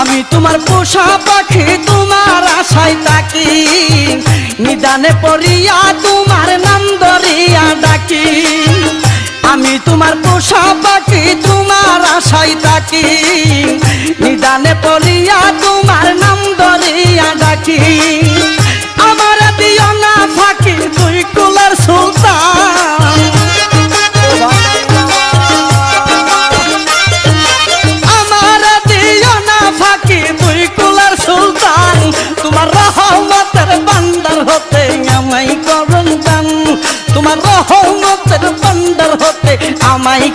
আমি তোমার পোষা পাখি তোমার আশায় থাকি নিদানে পড়িয়া তোমার নাম ধরিয়া ডাকি আমি তোমার পোষা পাখি তোমার আশায় থাকি নিদানে পড়িয়া তোমার নাম ধরিয়া ডাকি আমার দিও না ফাঁকি তুই কুলের সুলতান আমার দিও না ফাঁকি তুই কুলের সুলতান তোমার রহমতের বান্দার হতে আমায় করুন দান তোমার রহমতের বান্দার হতে আমায়